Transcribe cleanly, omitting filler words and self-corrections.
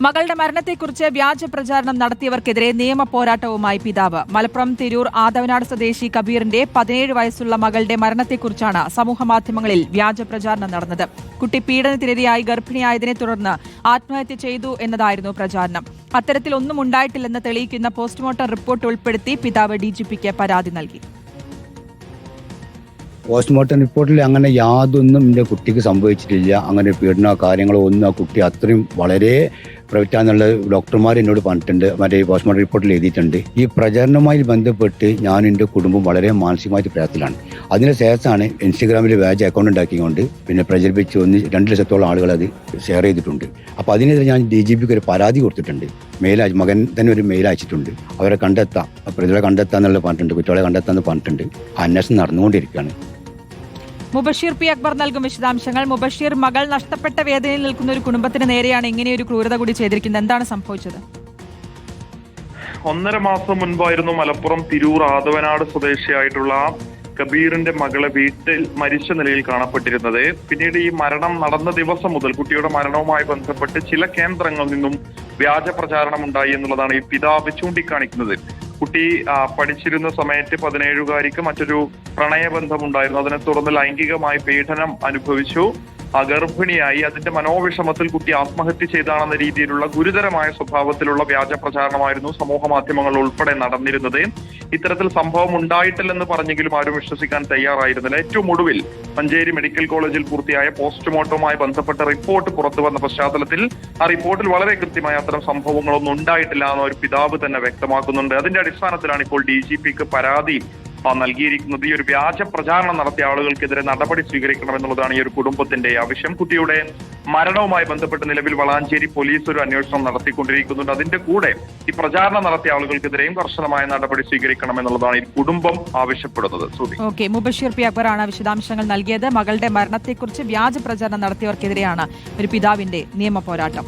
മകളുടെ മരണത്തെക്കുറിച്ച് വ്യാജ പ്രചാരണം നടത്തിയവർക്കെതിരെ നിയമ പോരാട്ടവുമായി പിതാവ്. മലപ്പുറം തിരൂർ ആദവനാട് സ്വദേശി കബീറിന്റെ 17 വയസ്സുള്ള മകളുടെ മരണത്തെക്കുറിച്ചാണ് സമൂഹമാധ്യമങ്ങളിൽ വ്യാജ പ്രചാരണം നടന്നത്. കുട്ടി പീഡനത്തിനിരയായി ഗർഭിണിയായതിനെ തുടർന്ന് ആത്മഹത്യ ചെയ്തു എന്നതായിരുന്നു പ്രചാരണം. അത്തരത്തിലൊന്നും ഉണ്ടായിട്ടില്ലെന്ന് തെളിയിക്കുന്ന പോസ്റ്റ്മോർട്ടം റിപ്പോർട്ട് ഉൾപ്പെടുത്തി പിതാവ് ഡിജിപിക്ക് പരാതി നൽകി. പോസ്റ്റ്മോർട്ടം റിപ്പോർട്ടിൽ അങ്ങനെ യാതൊന്നും എൻ്റെ കുട്ടിക്ക് സംഭവിച്ചിട്ടില്ല. അങ്ങനെ പീഡനോ കാര്യങ്ങളോ ഒന്നും ആ കുട്ടി അത്രയും വളരെ പ്രൈവറ്റാന്നുള്ള ഡോക്ടർമാർ എന്നോട് പറഞ്ഞിട്ടുണ്ട്, മറ്റേ പോസ്റ്റ്മോർട്ടം റിപ്പോർട്ടിൽ എഴുതിയിട്ടുണ്ട്. ഈ പ്രചരണവുമായി ബന്ധപ്പെട്ട് ഞാൻ എൻ്റെ കുടുംബം വളരെ മാനസികമായിട്ട് പ്രയാസത്തിലാണ്. അതിന് ശേഷമാണ് ഇൻസ്റ്റഗ്രാമിൽ വ്യാജ അക്കൗണ്ട് ഉണ്ടാക്കിക്കൊണ്ട് പിന്നെ പ്രചരിപ്പിച്ച് 2 ലക്ഷത്തോളം ആളുകൾ അത് ഷെയർ ചെയ്തിട്ടുണ്ട്. അപ്പോൾ അതിനെതിരെ ഞാൻ DGPക്ക് ഒരു പരാതി കൊടുത്തിട്ടുണ്ട്. മകൻ തന്നെ ഒരു മെയിൽ അയച്ചിട്ടുണ്ട്. അവരെ കണ്ടെത്താം, പ്രതികളെ കണ്ടെത്താന്നുള്ള പറഞ്ഞിട്ടുണ്ട്, കുറ്റവാളികളെ കണ്ടെത്താന്ന് പറഞ്ഞിട്ടുണ്ട്. അന്വേഷണം നടന്നുകൊണ്ടിരിക്കുകയാണ്. മുബഷീർ പി അക്ബർ നൽകും വിശദാംശങ്ങൾ. മുബഷീർ, മകൾ നഷ്ടപ്പെട്ട വേദനയിൽ നിൽക്കുന്ന ഒരു കുടുംബത്തിന് നേരെയാണ് ഇങ്ങനെയൊരു ക്രൂരത കൂടി ചെയ്തിരിക്കുന്നത്. എന്താണ് സംഭവിച്ചത്? 1.5 മാസം മുൻപായിരുന്നു മലപ്പുറം തിരൂർ ആദവനാട് സ്വദേശിയായിട്ടുള്ള കബീറിന്റെ മകളെ വീട്ടിൽ മരിച്ച നിലയിൽ കാണപ്പെട്ടിരുന്നത്. പിന്നീട് ഈ മരണം നടന്ന ദിവസം മുതൽ കുട്ടിയുടെ മരണവുമായി ബന്ധപ്പെട്ട് ചില കേന്ദ്രങ്ങളിൽ നിന്നും വ്യാജ പ്രചാരണം ഉണ്ടായി എന്നുള്ളതാണ് ഈ പിതാവ് ചൂണ്ടിക്കാണിക്കുന്നത്. കുട്ടി പഠിച്ചിരുന്ന സമയത്ത് 17-കാരിക്ക് മറ്റൊരു പ്രണയബന്ധമുണ്ടായിരുന്നു. അതിനെ തുടർന്ന് ലൈംഗികമായി പീഡനം അനുഭവിച്ചു, ഗർഭിണിയായി. അതിന്റെ മനോവിഷമത്തിൽ കുട്ടി ആത്മഹത്യ ചെയ്താണെന്ന രീതിയിലുള്ള ഗുരുതരമായ സ്വഭാവത്തിലുള്ള വ്യാജ പ്രചാരണമായിരുന്നു സമൂഹ മാധ്യമങ്ങൾ ഉൾപ്പെടെ നടന്നിരുന്നത്. ഇത്തരത്തിൽ സംഭവം ഉണ്ടായിട്ടില്ലെന്ന് പറഞ്ഞെങ്കിലും ആരും വിശ്വസിക്കാൻ തയ്യാറായിരുന്നില്ല. ഏറ്റവും ഒടുവിൽ മഞ്ചേരി മെഡിക്കൽ കോളേജിൽ പൂർത്തിയായ പോസ്റ്റ്മോർട്ടവുമായി ബന്ധപ്പെട്ട റിപ്പോർട്ട് പുറത്തു വന്ന പശ്ചാത്തലത്തിൽ ആ റിപ്പോർട്ടിൽ വളരെ കൃത്യമായ അത്തരം സംഭവങ്ങളൊന്നും ഉണ്ടായിട്ടില്ല എന്ന് ഒരു പിതാവ് തന്നെ വ്യക്തമാക്കുന്നുണ്ട്. അതിന്റെ അടിസ്ഥാനത്തിലാണ് ഇപ്പോൾ DGPക്ക് പരാതി നൽകിയിരിക്കുന്നത്. ഈ ഒരു വ്യാജ പ്രചാരണം നടത്തിയ ആളുകൾക്കെതിരെ നടപടി സ്വീകരിക്കണമെന്നുള്ളതാണ് ഈ ഒരു കുടുംബത്തിന്റെ ആവശ്യം. കുട്ടിയുടെ മരണവുമായി ബന്ധപ്പെട്ട് നിലവിൽ വളാഞ്ചേരി പോലീസ് ഒരു അന്വേഷണം നടത്തിക്കൊണ്ടിരിക്കുന്നുണ്ട്. അതിന്റെ കൂടെ ഈ പ്രചാരണം നടത്തിയ ആളുകൾക്കെതിരെയും കർശനമായ നടപടി സ്വീകരിക്കണമെന്നുള്ളതാണ് ഈ കുടുംബം ആവശ്യപ്പെടുന്നത്. ഓക്കെ, മുബഷീർ പി അക്ബറാണ് വിശദാംശങ്ങൾ നൽകിയത്. മകളുടെ മരണത്തെക്കുറിച്ച് വ്യാജ പ്രചാരണം നടത്തിയവർക്കെതിരെയാണ് ഒരു പിതാവിന്റെ നിയമ പോരാട്ടം.